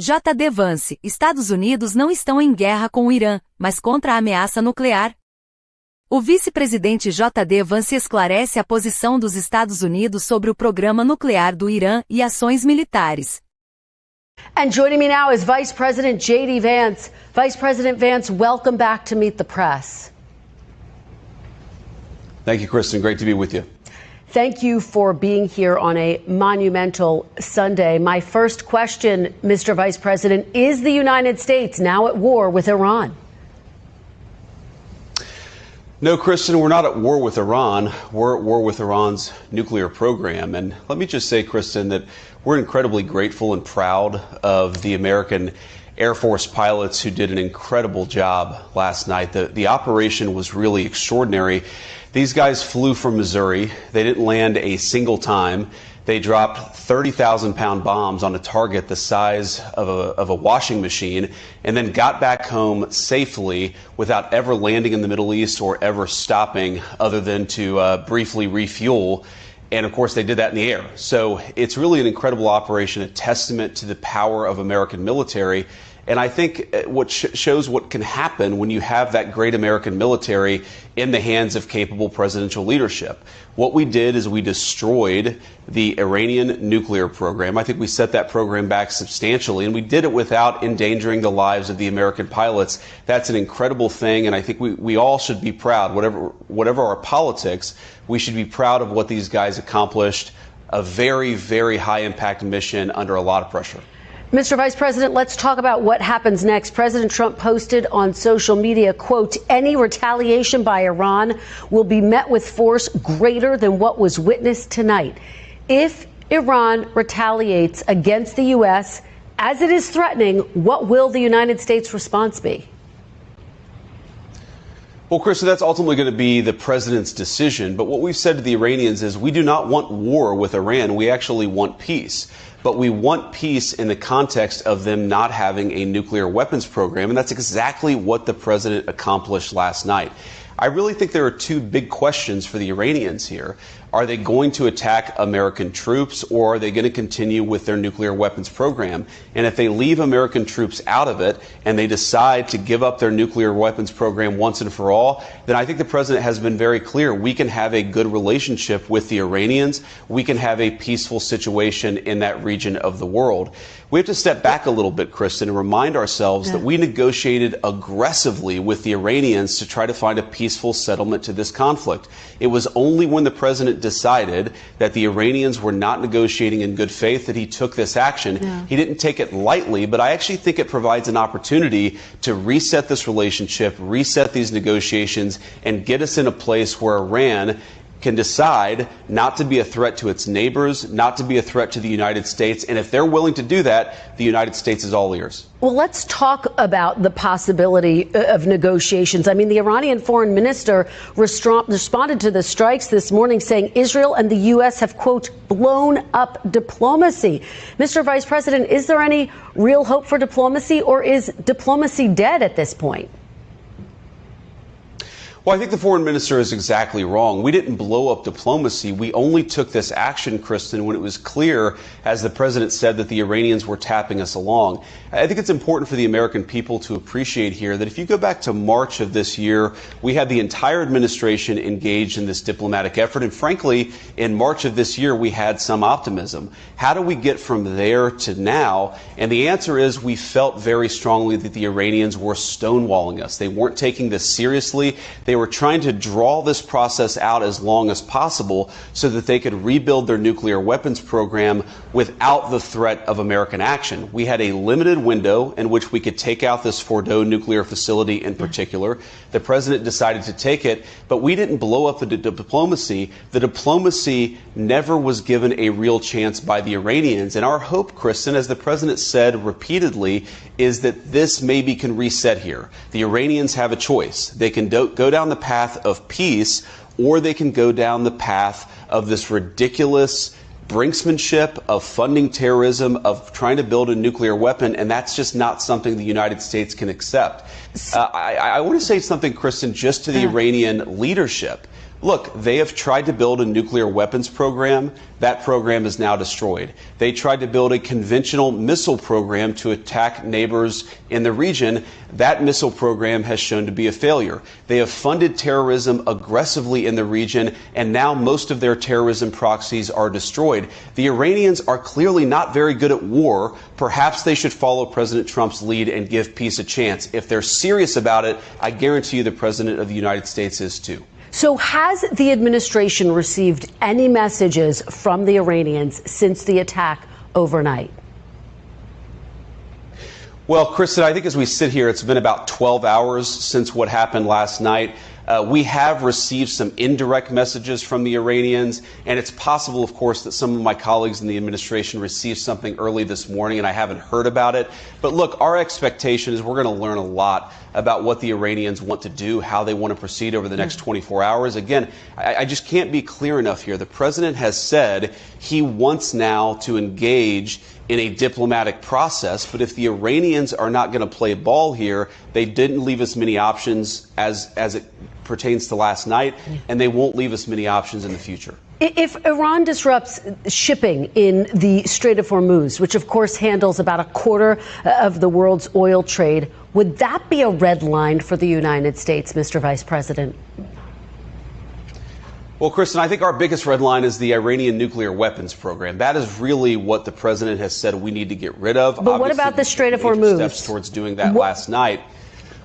JD Vance, Estados Unidos não estão em guerra com o Irã, mas contra a ameaça nuclear. O vice-presidente JD Vance esclarece a posição dos Estados Unidos sobre o programa nuclear do Irã e ações militares. And joining me now is Vice President J.D. Vance. Vice President Vance, welcome back to Meet the Press. Thank you, Kristen. Great to be with you. Thank you for being here on a monumental Sunday. My first question, Mr. Vice President, is the United States now at war with Iran? No, Kristen, we're not at war with Iran. We're at war with Iran's nuclear program. And let me just say, Kristen, that we're incredibly grateful and proud of the American Air Force pilots who did an incredible job last night. The operation was really extraordinary. These guys flew from Missouri. They didn't land a single time. They dropped 30,000-pound bombs on a target the size of a washing machine and then got back home safely without ever landing in the Middle East or ever stopping other than to briefly refuel. And of course, they did that in the air. So it's really an incredible operation, a testament to the power of American military. And I think what shows what can happen when you have that great American military in the hands of capable presidential leadership. What we did is we destroyed the Iranian nuclear program. I think we set that program back substantially, and we did it without endangering the lives of the American pilots. That's an incredible thing, and I think we all should be proud. Whatever our politics, we should be proud of what these guys accomplished. A very, very high-impact mission under a lot of pressure. Mr. Vice President, let's talk about what happens next. President Trump posted on social media, quote, any retaliation by Iran will be met with force greater than what was witnessed tonight. If Iran retaliates against the U.S., as it is threatening, what will the United States response be? Well, Krista, that's ultimately going to be the president's decision. But what we've said to the Iranians is we do not want war with Iran. We actually want peace. But we want peace in the context of them not having a nuclear weapons program. And that's exactly what the president accomplished last night. I really think there are two big questions for the Iranians here. Are they going to attack American troops, or are they going to continue with their nuclear weapons program? And if they leave American troops out of it and they decide to give up their nuclear weapons program once and for all, then I think the president has been very clear. We can have a good relationship with the Iranians. We can have a peaceful situation in that region of the world. We have to step back a little bit, Kristen, and remind ourselves that we negotiated aggressively with the Iranians to try to find a peaceful settlement to this conflict. It was only when the president decided that the Iranians were not negotiating in good faith that he took this action. He didn't take it lightly, but I actually think it provides an opportunity to reset this relationship, reset these negotiations, and get us in a place where Iran can decide not to be a threat to its neighbors, not to be a threat to the United States. And if they're willing to do that, the United States is all ears. Well, let's talk about the possibility of negotiations. I mean, the Iranian foreign minister responded to the strikes this morning saying Israel and the U.S. have, quote, blown up diplomacy. Mr. Vice President, is there any real hope for diplomacy, or is diplomacy dead at this point? Well, I think the foreign minister is exactly wrong. We didn't blow up diplomacy. We only took this action, Kristen, when it was clear, as the president said, that the Iranians were tapping us along. I think it's important for the American people to appreciate here that if you go back to March of this year, we had the entire administration engaged in this diplomatic effort. And frankly, in March of this year, we had some optimism. How do we get from there to now? And the answer is we felt very strongly that the Iranians were stonewalling us. They weren't taking this seriously. They were trying to draw this process out as long as possible so that they could rebuild their nuclear weapons program without the threat of American action. We had a limited window in which we could take out this Fordo nuclear facility in particular. The president decided to take it, but we didn't blow up the diplomacy. The diplomacy never was given a real chance by the Iranians. And our hope, Kristen, as the president said repeatedly, is that this maybe can reset here. The Iranians have a choice. They can go down the path of peace, or they can go down the path of this ridiculous brinksmanship, of funding terrorism, of trying to build a nuclear weapon, and that's just not something the United States can accept. I want to say something, Kristen, just to the Iranian leadership. Look, they have tried to build a nuclear weapons program. That program is now destroyed. They tried to build a conventional missile program to attack neighbors in the region. That missile program has shown to be a failure. They have funded terrorism aggressively in the region, and now most of their terrorism proxies are destroyed. The Iranians are clearly not very good at war. Perhaps they should follow President Trump's lead and give peace a chance. If they're serious about it, I guarantee you the President of the United States is too. So has the administration received any messages from the Iranians since the attack overnight? Well, Kristen, I think as we sit here, it's been about 12 hours since what happened last night. We have received some indirect messages from the Iranians, and it's possible, of course, that some of my colleagues in the administration received something early this morning, and I haven't heard about it. But look, our expectation is we're going to learn a lot about what the Iranians want to do, how they want to proceed over the next 24 hours. Again, I just can't be clear enough here. The president has said he wants now to engage in a diplomatic process, but if the Iranians are not going to play ball here, they didn't leave us many options as it pertains to last night, and they won't leave us many options in the future. If Iran disrupts shipping in the Strait of Hormuz, which of course handles about a quarter of the world's oil trade, would that be a red line for the United States, Mr. Vice President? Well, Kristen, I think our biggest red line is the Iranian nuclear weapons program. That is really what the president has said we need to get rid of. But obviously, what about the Strait of Hormuz? Steps towards doing that last night.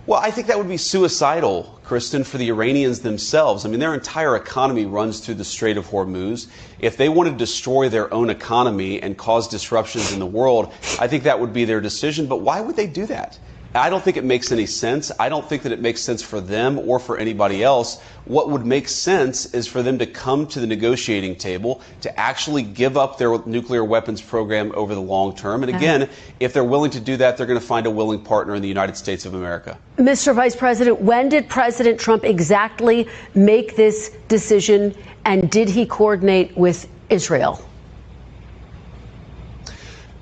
Well, I think that would be suicidal, Kristen, for the Iranians themselves. I mean, their entire economy runs through the Strait of Hormuz. If they want to destroy their own economy and cause disruptions in the world, I think that would be their decision. But why would they do that? I don't think it makes any sense. I don't think that it makes sense for them or for anybody else. What would make sense is for them to come to the negotiating table, to actually give up their nuclear weapons program over the long term. And again, if they're willing to do that, they're going to find a willing partner in the United States of America. Mr. Vice President, when did President Trump exactly make this decision, and did he coordinate with Israel?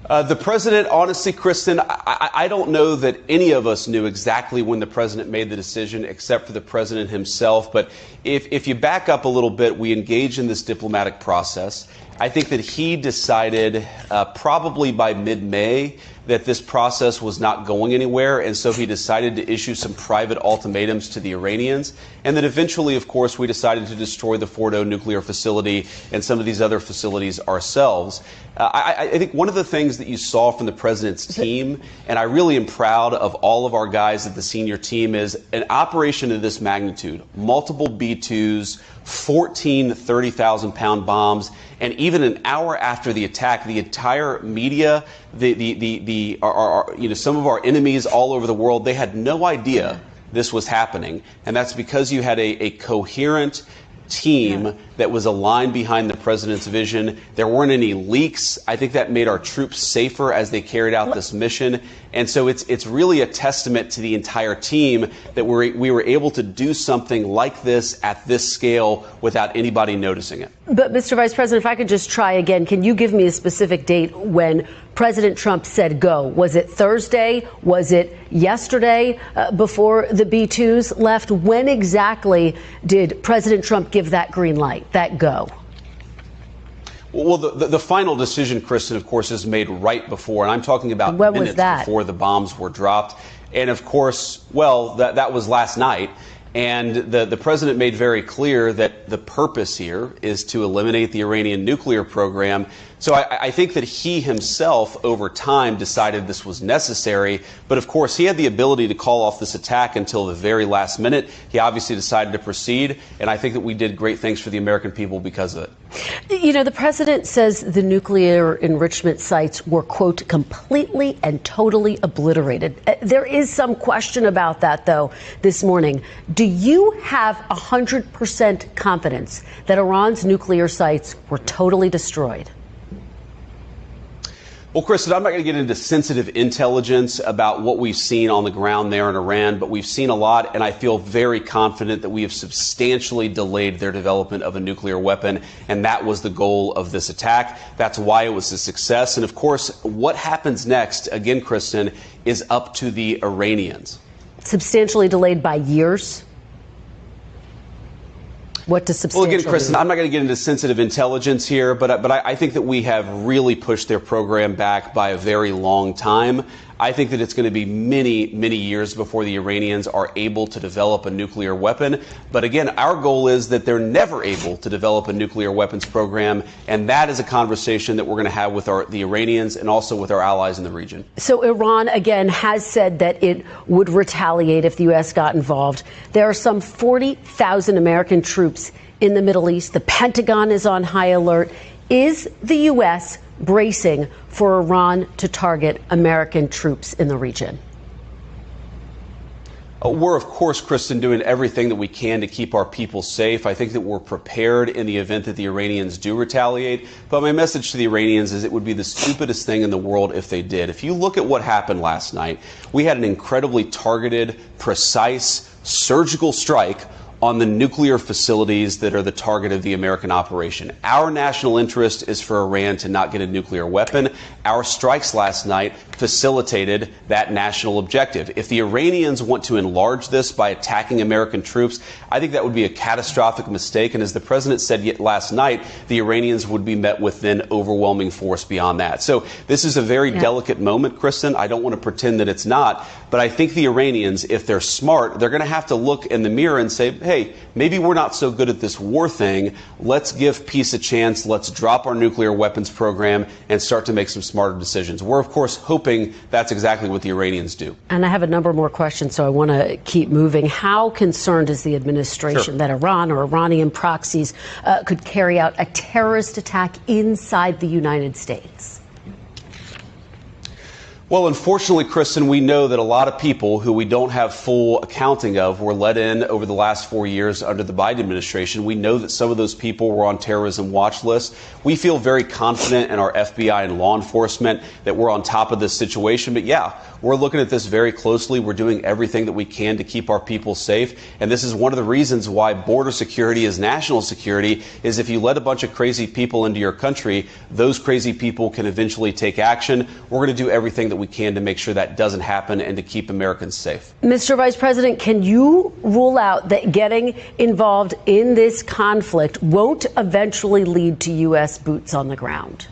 The president, honestly, Kristen, I don't know that any of us knew exactly when the president made the decision, except for the president himself. But if you back up a little bit, we engaged in this diplomatic process. I think that he decided probably by mid-May that this process was not going anywhere, and so he decided to issue some private ultimatums to the Iranians. And then eventually, of course, we decided to destroy the Fordo nuclear facility and some of these other facilities ourselves. I think one of the things that you saw from the president's team, and I really am proud of all of our guys at the senior team, is an operation of this magnitude, multiple B-2s, 14 30,000-pound bombs, and even an hour after the attack, the entire media, some of our enemies all over the world, they had no idea this was happening. And that's because you had a coherent team that was aligned behind the president's vision. There weren't any leaks. I think that made our troops safer as they carried out this mission. And so it's really a testament to the entire team that we were able to do something like this at this scale without anybody noticing it. But Mr. Vice President, if I could just try again, can you give me a specific date when President Trump said go? Was it Thursday? Was it yesterday before the B-2s left? When exactly did President Trump give that green light, that go? Well, the final decision, Kristen, of course, is made right before, and I'm talking about minutes before the bombs were dropped. And of course, well, that was last night. And the president made very clear that the purpose here is to eliminate the Iranian nuclear program. So I think that he himself, over time, decided this was necessary. But of course, he had the ability to call off this attack until the very last minute. He obviously decided to proceed. And I think that we did great things for the American people because of it. You know, the president says the nuclear enrichment sites were, quote, completely and totally obliterated. There is some question about that, though, this morning. Do you have 100% confidence that Iran's nuclear sites were totally destroyed? Well, Kristen, I'm not going to get into sensitive intelligence about what we've seen on the ground there in Iran, but we've seen a lot, and I feel very confident that we have substantially delayed their development of a nuclear weapon, and that was the goal of this attack. That's why it was a success. And of course, what happens next, again, Kristen, is up to the Iranians. Substantially delayed by years? What does substantial Well, again, Kristen, mean? I'm not going to get into sensitive intelligence here, but I think that we have really pushed their program back by a very long time. I think that it's going to be many, many years before the Iranians are able to develop a nuclear weapon. But again, our goal is that they're never able to develop a nuclear weapons program, and that is a conversation that we're going to have with the Iranians and also with our allies in the region. So Iran, again, has said that it would retaliate if the U.S. got involved. There are some 40,000 American troops in the Middle East. The Pentagon is on high alert. Is the U.S. bracing for Iran to target American troops in the region? We're, of course, Kristen, doing everything that we can to keep our people safe. I think that we're prepared in the event that the Iranians do retaliate. But my message to the Iranians is it would be the stupidest thing in the world if they did. If you look at what happened last night, we had an incredibly targeted, precise, surgical strike on the nuclear facilities that are the target of the American operation. Our national interest is for Iran to not get a nuclear weapon. Our strikes last night facilitated that national objective. If the Iranians want to enlarge this by attacking American troops, I think that would be a catastrophic mistake. And as the president said last night, the Iranians would be met with then overwhelming force beyond that. So this is a very delicate moment, Kristen. I don't want to pretend that it's not. But I think the Iranians, if they're smart, they're going to have to look in the mirror and say, hey, maybe we're not so good at this war thing. Let's give peace a chance. Let's drop our nuclear weapons program and start to make some smarter decisions. We're, of course, hoping that's exactly what the Iranians do. And I have a number more questions, so I want to keep moving. How concerned is the administration that Iran or Iranian proxies could carry out a terrorist attack inside the United States? Well, unfortunately, Kristen, we know that a lot of people who we don't have full accounting of were let in over the last 4 years under the Biden administration. We know that some of those people were on terrorism watch lists. We feel very confident in our FBI and law enforcement that we're on top of this situation. But yeah, we're looking at this very closely. We're doing everything that we can to keep our people safe. And this is one of the reasons why border security is national security, is if you let a bunch of crazy people into your country, those crazy people can eventually take action. We're going to do everything that we can to make sure that doesn't happen and to keep Americans safe. Mr. Vice President, can you rule out that getting involved in this conflict won't eventually lead to U.S. boots on the ground?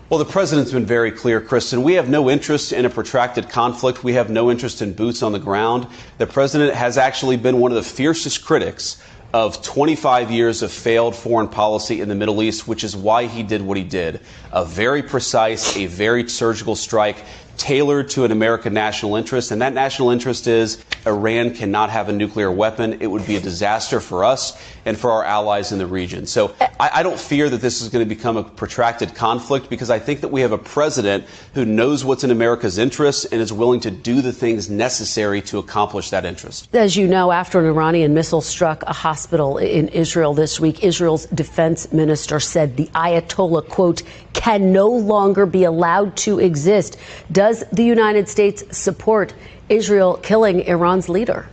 Well, the president's been very clear, Kristen. We have no interest in a protracted conflict. We have no interest in boots on the ground. The president has actually been one of the fiercest critics of 25 years of failed foreign policy in the Middle East, which is why he did what he did. A very precise, a very surgical strike tailored to an American national interest. And that national interest is Iran cannot have a nuclear weapon. It would be a disaster for us and for our allies in the region. So I don't fear that this is going to become a protracted conflict, because I think that we have a president who knows what's in America's interest and is willing to do the things necessary to accomplish that interest. As you know, after an Iranian missile struck a hospital in Israel this week, Israel's defense minister said the Ayatollah, quote, can no longer be allowed to exist. Does the United States support Israel killing Iran's leader?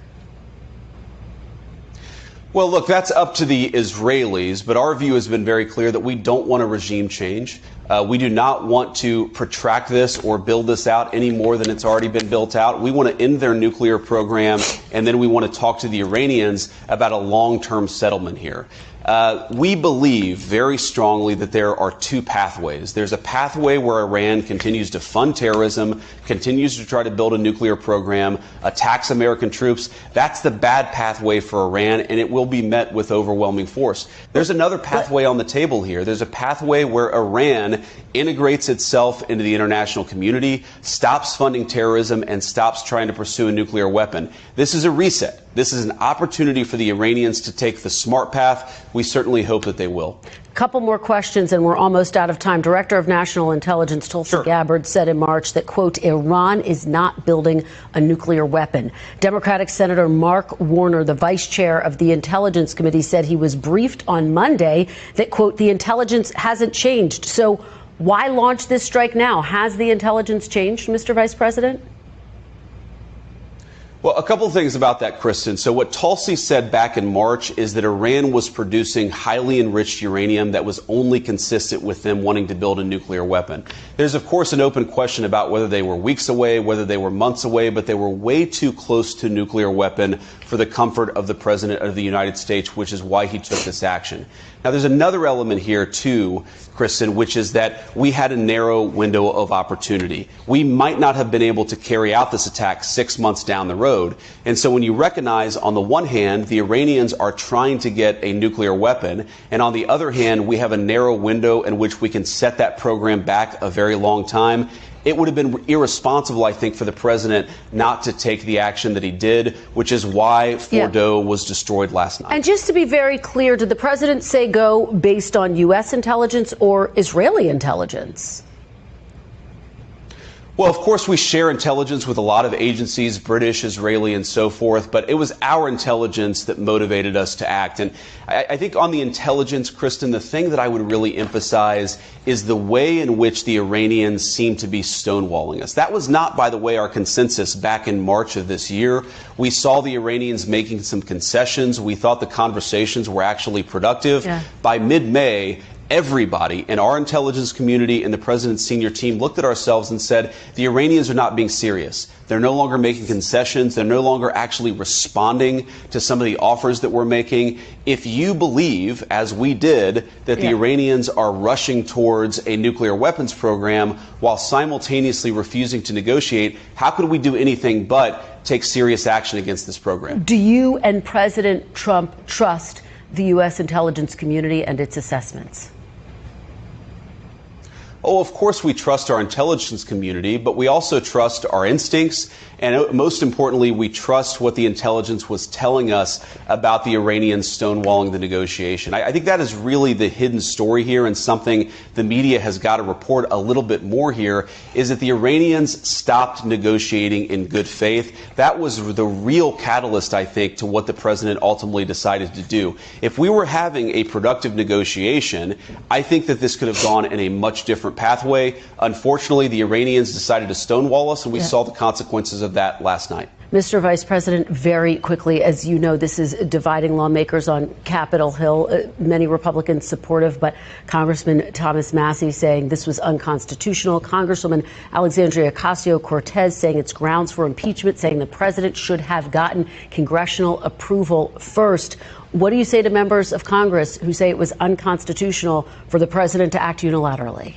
Well, look, that's up to the Israelis, but our view has been very clear that we don't want a regime change. We do not want to protract this or build this out any more than it's already been built out. We want to end their nuclear program, and then we want to talk to the Iranians about a long-term settlement here. We believe very strongly that there are two pathways. There's a pathway where Iran continues to fund terrorism, continues to try to build a nuclear program, attacks American troops. That's the bad pathway for Iran, and it will be met with overwhelming force. There's another pathway on the table here. There's a pathway where Iran integrates itself into the international community, stops funding terrorism, and stops trying to pursue a nuclear weapon. This is a reset. This is an opportunity for the Iranians to take the smart path. We certainly hope that they will. Couple more questions, and we're almost out of time. Director of National Intelligence Tulsi Gabbard said in March that, quote, Iran is not building a nuclear weapon. Democratic Senator Mark Warner, the vice chair of the Intelligence Committee, said he was briefed on Monday that, quote, the intelligence hasn't changed. So why launch this strike now? Has the intelligence changed, Mr. Vice President? Well, a couple of things about that, Kristen. So what Tulsi said back in March is that Iran was producing highly enriched uranium that was only consistent with them wanting to build a nuclear weapon. There's, of course, an open question about whether they were weeks away, whether they were months away, but they were way too close to a nuclear weapon for the comfort of the President of the United States, which is why he took this action. Now, there's another element here, too, Kristen, which is that we had a narrow window of opportunity. We might not have been able to carry out this attack 6 months down the road. And so when you recognize, on the one hand, the Iranians are trying to get a nuclear weapon, and on the other hand, we have a narrow window in which we can set that program back a very long time, it would have been irresponsible, I think, for the president not to take the action that he did, which is why Fordo was destroyed last night. And just to be very clear, did the president say go based on U.S. intelligence or Israeli intelligence? Well, of course, we share intelligence with a lot of agencies, British, Israeli, and so forth, but it was our intelligence that motivated us to act. And I think on the intelligence, Kristen, the thing that I would really emphasize is the way in which the Iranians seem to be stonewalling us. That was not, by the way, our consensus back in March of this year. We saw the Iranians making some concessions. We thought the conversations were actually productive. By mid-May, everybody in our intelligence community and the president's senior team looked at ourselves and said, the Iranians are not being serious. They're no longer making concessions. They're no longer actually responding to some of the offers that we're making. If you believe, as we did, that the Iranians are rushing towards a nuclear weapons program while simultaneously refusing to negotiate, how could we do anything but take serious action against this program? Do you and President Trump trust the U.S. intelligence community and its assessments? Oh, of course we trust our intelligence community, but we also trust our instincts, and most importantly, we trust what the intelligence was telling us about the Iranians stonewalling the negotiation. I think that is really the hidden story here, and something the media has got to report a little bit more here, is that the Iranians stopped negotiating in good faith. That was the real catalyst, I think, to what the president ultimately decided to do. If we were having a productive negotiation, I think that this could have gone in a much different pathway. Unfortunately, the Iranians decided to stonewall us, and we saw the consequences of that last night. Mr. Vice President, very quickly, as you know, this is dividing lawmakers on Capitol Hill. Many Republicans supportive, but Congressman Thomas Massie saying this was unconstitutional. Congresswoman Alexandria Ocasio-Cortez saying it's grounds for impeachment, saying the president should have gotten congressional approval first. What do you say to members of Congress who say it was unconstitutional for the president to act unilaterally?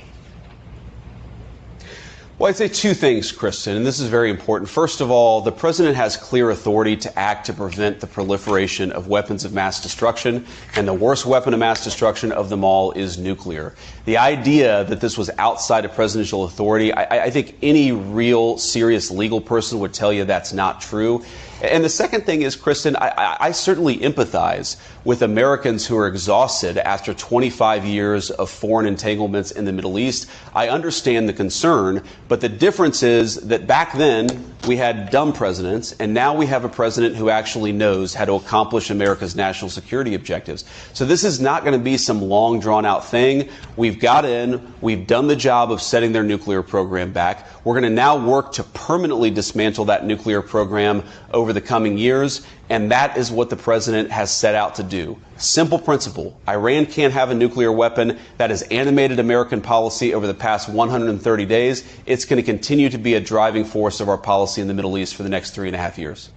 Well, I'd say two things, Kristen, and this is very important. First of all, the president has clear authority to act to prevent the proliferation of weapons of mass destruction, and the worst weapon of mass destruction of them all is nuclear. The idea that this was outside of presidential authority, I think any real serious legal person would tell you that's not true. And the second thing is, Kristen, I certainly empathize with Americans who are exhausted after 25 years of foreign entanglements in the Middle East. I understand the concern, but the difference is that back then we had dumb presidents, and now we have a president who actually knows how to accomplish America's national security objectives. So this is not going to be some long, drawn-out thing. We've got in, we've done the job of setting their nuclear program back. We're going to now work to permanently dismantle that nuclear program over the coming years, and that is what the president has set out to do. Simple principle. Iran can't have a nuclear weapon. That has animated American policy over the past 130 days. It's going to continue to be a driving force of our policy in the Middle East for the next 3.5 years.